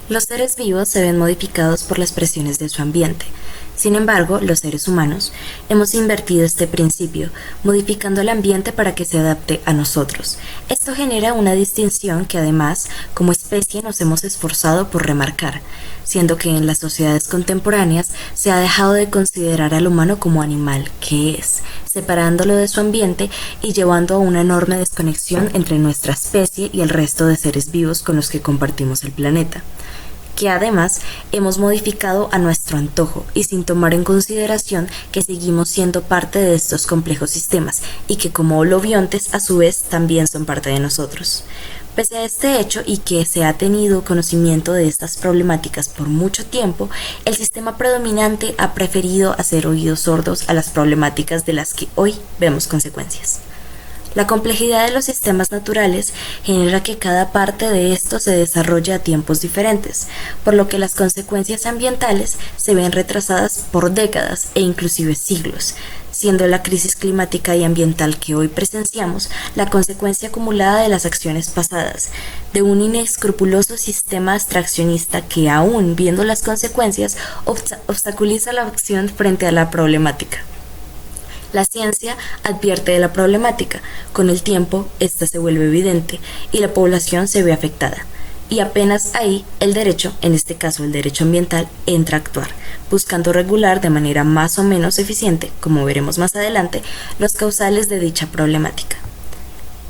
Los seres vivos se ven modificados por las presiones de su ambiente. Sin embargo, los seres humanos hemos invertido este principio, modificando el ambiente para que se adapte a nosotros. Esto genera una distinción que además, como especie, nos hemos esforzado por remarcar, siendo que en las sociedades contemporáneas se ha dejado de considerar al humano como animal, que es, separándolo de su ambiente y llevando a una enorme desconexión entre nuestra especie y el resto de seres vivos con los que compartimos el planeta, que además hemos modificado a nuestro antojo y sin tomar en consideración que seguimos siendo parte de estos complejos sistemas y que como holobiontes a su vez también son parte de nosotros. Pese a este hecho y que se ha tenido conocimiento de estas problemáticas por mucho tiempo, el sistema predominante ha preferido hacer oídos sordos a las problemáticas de las que hoy vemos consecuencias. La complejidad de los sistemas naturales genera que cada parte de estos se desarrolle a tiempos diferentes, por lo que las consecuencias ambientales se ven retrasadas por décadas e inclusive siglos, siendo la crisis climática y ambiental que hoy presenciamos la consecuencia acumulada de las acciones pasadas, de un inescrupuloso sistema abstraccionista que aún viendo las consecuencias obstaculiza la acción frente a la problemática. La ciencia advierte de la problemática, con el tiempo esta se vuelve evidente y la población se ve afectada. Y apenas ahí el derecho, en este caso el derecho ambiental, entra a actuar, buscando regular de manera más o menos eficiente, como veremos más adelante, los causales de dicha problemática.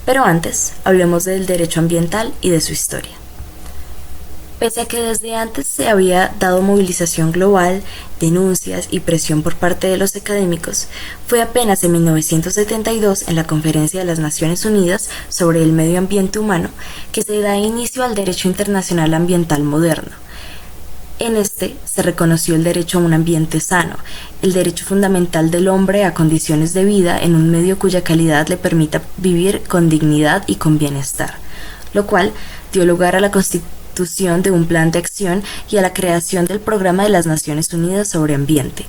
Pero antes, hablemos del derecho ambiental y de su historia. Pese a que desde antes se había dado movilización global, denuncias y presión por parte de los académicos, fue apenas en 1972 en la Conferencia de las Naciones Unidas sobre el Medio Ambiente Humano que se da inicio al derecho internacional ambiental moderno. En este se reconoció el derecho a un ambiente sano, el derecho fundamental del hombre a condiciones de vida en un medio cuya calidad le permita vivir con dignidad y con bienestar, lo cual dio lugar a la Constitución de un plan de acción y a la creación del Programa de las Naciones Unidas sobre Ambiente.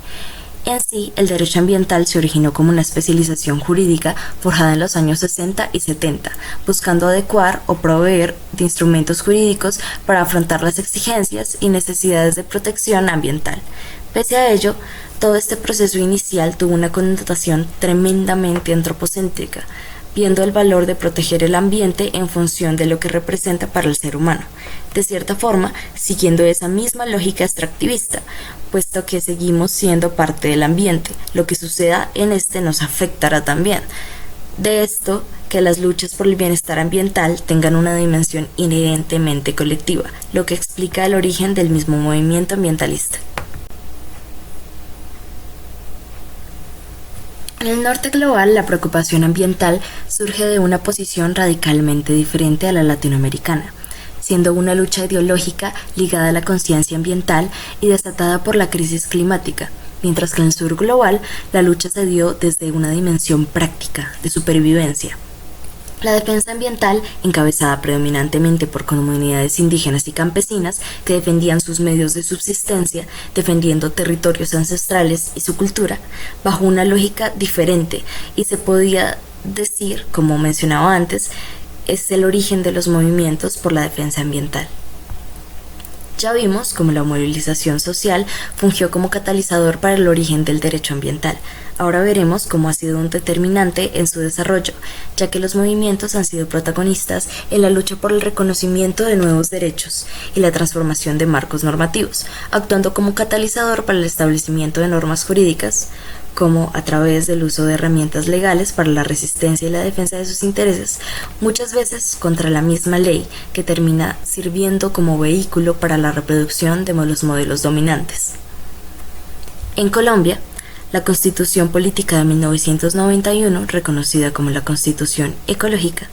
En sí, el derecho ambiental se originó como una especialización jurídica forjada en los años 60 y 70, buscando adecuar o proveer de instrumentos jurídicos para afrontar las exigencias y necesidades de protección ambiental. Pese a ello, todo este proceso inicial tuvo una connotación tremendamente antropocéntrica, viendo el valor de proteger el ambiente en función de lo que representa para el ser humano, de cierta forma siguiendo esa misma lógica extractivista, puesto que seguimos siendo parte del ambiente, lo que suceda en este nos afectará también. De esto, que las luchas por el bienestar ambiental tengan una dimensión inherentemente colectiva, lo que explica el origen del mismo movimiento ambientalista. En el norte global, la preocupación ambiental surge de una posición radicalmente diferente a la latinoamericana, siendo una lucha ideológica ligada a la conciencia ambiental y desatada por la crisis climática, mientras que en el sur global la lucha se dio desde una dimensión práctica, de supervivencia. La defensa ambiental, encabezada predominantemente por comunidades indígenas y campesinas que defendían sus medios de subsistencia, defendiendo territorios ancestrales y su cultura, bajo una lógica diferente y se podía decir, como mencionaba antes, es el origen de los movimientos por la defensa ambiental. Ya vimos cómo la movilización social fungió como catalizador para el origen del derecho ambiental. Ahora veremos cómo ha sido un determinante en su desarrollo, ya que los movimientos han sido protagonistas en la lucha por el reconocimiento de nuevos derechos y la transformación de marcos normativos, actuando como catalizador para el establecimiento de normas jurídicas, como a través del uso de herramientas legales para la resistencia y la defensa de sus intereses, muchas veces contra la misma ley, que termina sirviendo como vehículo para la reproducción de los modelos dominantes. En Colombia, la Constitución Política de 1991, reconocida como la Constitución Ecológica,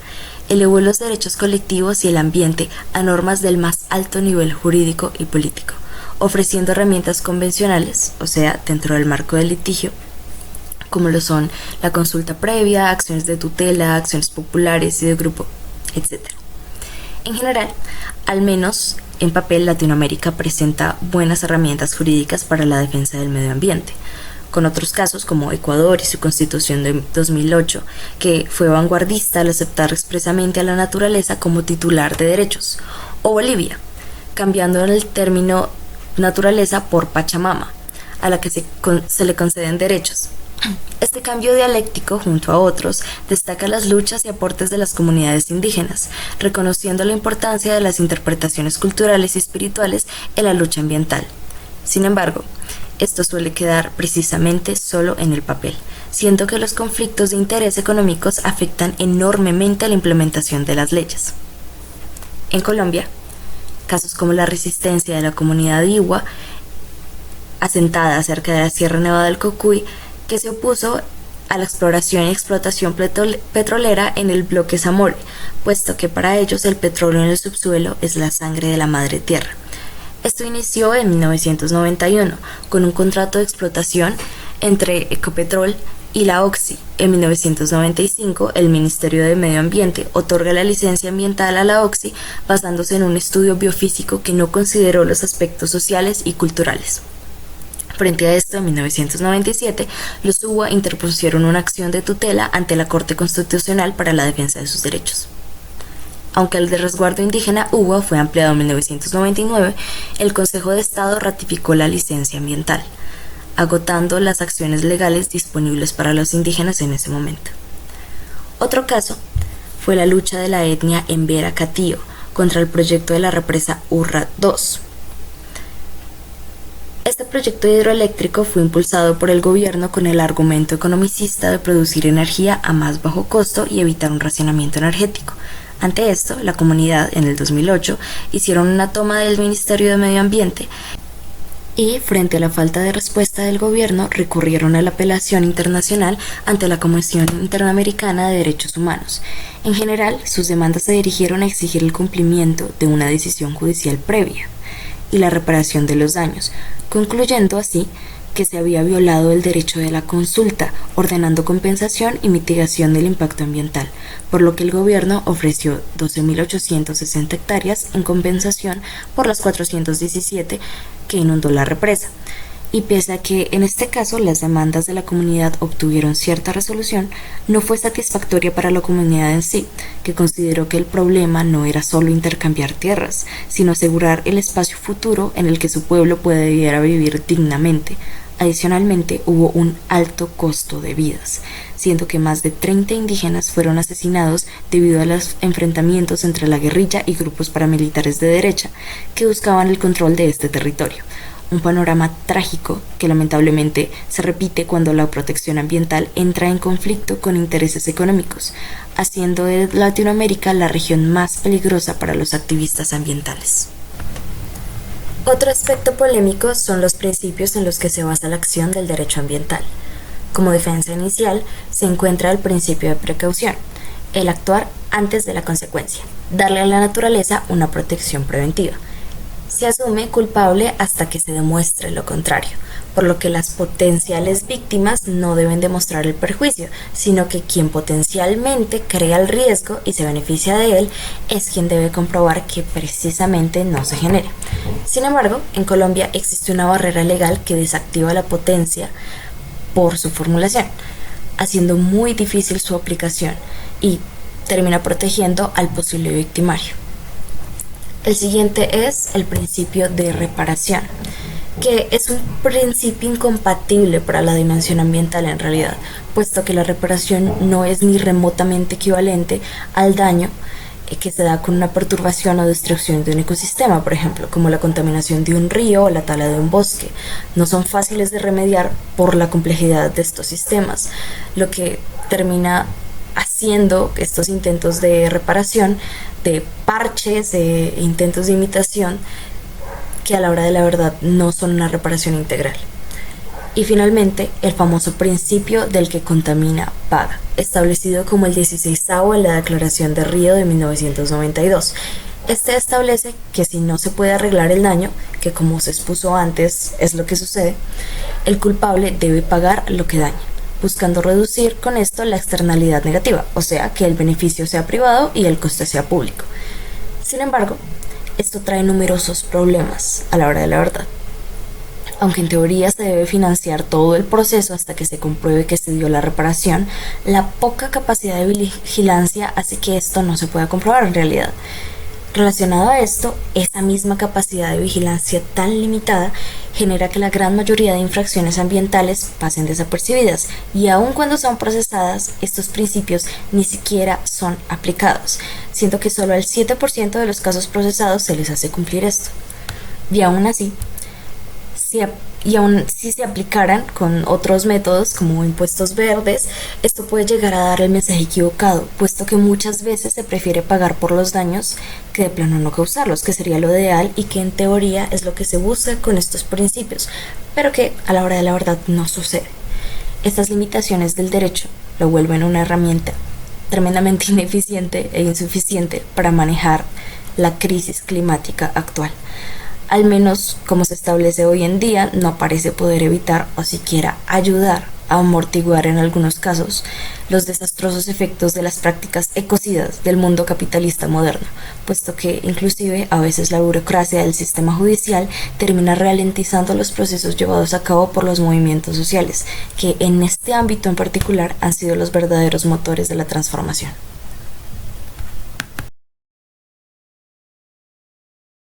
elevó los derechos colectivos y el ambiente a normas del más alto nivel jurídico y político, ofreciendo herramientas convencionales, o sea, dentro del marco del litigio, como lo son la consulta previa, acciones de tutela, acciones populares y de grupo, etc. En general, al menos en papel, Latinoamérica presenta buenas herramientas jurídicas para la defensa del medio ambiente, con otros casos como Ecuador y su constitución de 2008, que fue vanguardista al aceptar expresamente a la naturaleza como titular de derechos, o Bolivia, cambiando el término naturaleza por Pachamama, a la que se le conceden derechos. Este cambio dialéctico, junto a otros, destaca las luchas y aportes de las comunidades indígenas, reconociendo la importancia de las interpretaciones culturales y espirituales en la lucha ambiental. Sin embargo, esto suele quedar precisamente solo en el papel, siendo que los conflictos de interés económicos afectan enormemente la implementación de las leyes. En Colombia, casos como la resistencia de la comunidad Iwa, asentada cerca de la Sierra Nevada del Cocuy, que se opuso a la exploración y explotación petrolera en el bloque Zamore, puesto que para ellos el petróleo en el subsuelo es la sangre de la madre tierra. Esto inició en 1991 con un contrato de explotación entre Ecopetrol y la OXY. En 1995, el Ministerio de Medio Ambiente otorga la licencia ambiental a la OXY basándose en un estudio biofísico que no consideró los aspectos sociales y culturales. Frente a esto, en 1997, los UWA interpusieron una acción de tutela ante la Corte Constitucional para la defensa de sus derechos. Aunque el de resguardo indígena UWA fue ampliado en 1999, el Consejo de Estado ratificó la licencia ambiental, agotando las acciones legales disponibles para los indígenas en ese momento. Otro caso fue la lucha de la etnia Embera Catío contra el proyecto de la represa Urra II. Este proyecto hidroeléctrico fue impulsado por el gobierno con el argumento economicista de producir energía a más bajo costo y evitar un racionamiento energético. Ante esto, la comunidad, en el 2008, hicieron una toma del Ministerio de Medio Ambiente y, frente a la falta de respuesta del gobierno, recurrieron a la apelación internacional ante la Comisión Interamericana de Derechos Humanos. En general, sus demandas se dirigieron a exigir el cumplimiento de una decisión judicial previa y la reparación de los daños, concluyendo así que se había violado el derecho de la consulta, ordenando compensación y mitigación del impacto ambiental, por lo que el gobierno ofreció 12.860 hectáreas en compensación por las 417 que inundó la represa. Y pese a que en este caso las demandas de la comunidad obtuvieron cierta resolución, no fue satisfactoria para la comunidad en sí, que consideró que el problema no era solo intercambiar tierras, sino asegurar el espacio futuro en el que su pueblo pudiera vivir dignamente. Adicionalmente, hubo un alto costo de vidas, siendo que más de 30 indígenas fueron asesinados debido a los enfrentamientos entre la guerrilla y grupos paramilitares de derecha que buscaban el control de este territorio. Un panorama trágico que lamentablemente se repite cuando la protección ambiental entra en conflicto con intereses económicos, haciendo de Latinoamérica la región más peligrosa para los activistas ambientales. Otro aspecto polémico son los principios en los que se basa la acción del derecho ambiental. Como defensa inicial se encuentra el principio de precaución, el actuar antes de la consecuencia, darle a la naturaleza una protección preventiva. Se asume culpable hasta que se demuestre lo contrario, por lo que las potenciales víctimas no deben demostrar el perjuicio, sino que quien potencialmente crea el riesgo y se beneficia de él es quien debe comprobar que precisamente no se genere. Sin embargo, en Colombia existe una barrera legal que desactiva la potencia por su formulación, haciendo muy difícil su aplicación y termina protegiendo al posible victimario. El siguiente es el principio de reparación, que es un principio incompatible para la dimensión ambiental en realidad, puesto que la reparación no es ni remotamente equivalente al daño que se da con una perturbación o destrucción de un ecosistema, por ejemplo, como la contaminación de un río o la tala de un bosque. No son fáciles de remediar por la complejidad de estos sistemas, lo que termina haciendo estos intentos de reparación, de parches, de intentos de imitación, que a la hora de la verdad no son una reparación integral. Y finalmente, el famoso principio del que contamina paga, establecido como el 16º en la Declaración de Río de 1992. Este establece que si no se puede arreglar el daño, que como se expuso antes es lo que sucede, el culpable debe pagar lo que daña, buscando reducir con esto la externalidad negativa, o sea, que el beneficio sea privado y el coste sea público. Sin embargo, esto trae numerosos problemas a la hora de la verdad. Aunque en teoría se debe financiar todo el proceso hasta que se compruebe que se dio la reparación, la poca capacidad de vigilancia hace que esto no se pueda comprobar en realidad. Relacionado a esto, esa misma capacidad de vigilancia tan limitada genera que la gran mayoría de infracciones ambientales pasen desapercibidas y aun cuando son procesadas, estos principios ni siquiera son aplicados, siendo que solo al 7% de los casos procesados se les hace cumplir esto. Y aún así, y aún si se aplicaran con otros métodos como impuestos verdes, esto puede llegar a dar el mensaje equivocado, puesto que muchas veces se prefiere pagar por los daños que de plano no causarlos, que sería lo ideal y que en teoría es lo que se busca con estos principios, pero que a la hora de la verdad no sucede. Estas limitaciones del derecho lo vuelven una herramienta tremendamente ineficiente e insuficiente para manejar la crisis climática actual. Al menos como se establece hoy en día, no parece poder evitar o siquiera ayudar a amortiguar en algunos casos los desastrosos efectos de las prácticas ecocidas del mundo capitalista moderno, puesto que inclusive a veces la burocracia del sistema judicial termina ralentizando los procesos llevados a cabo por los movimientos sociales, que en este ámbito en particular han sido los verdaderos motores de la transformación.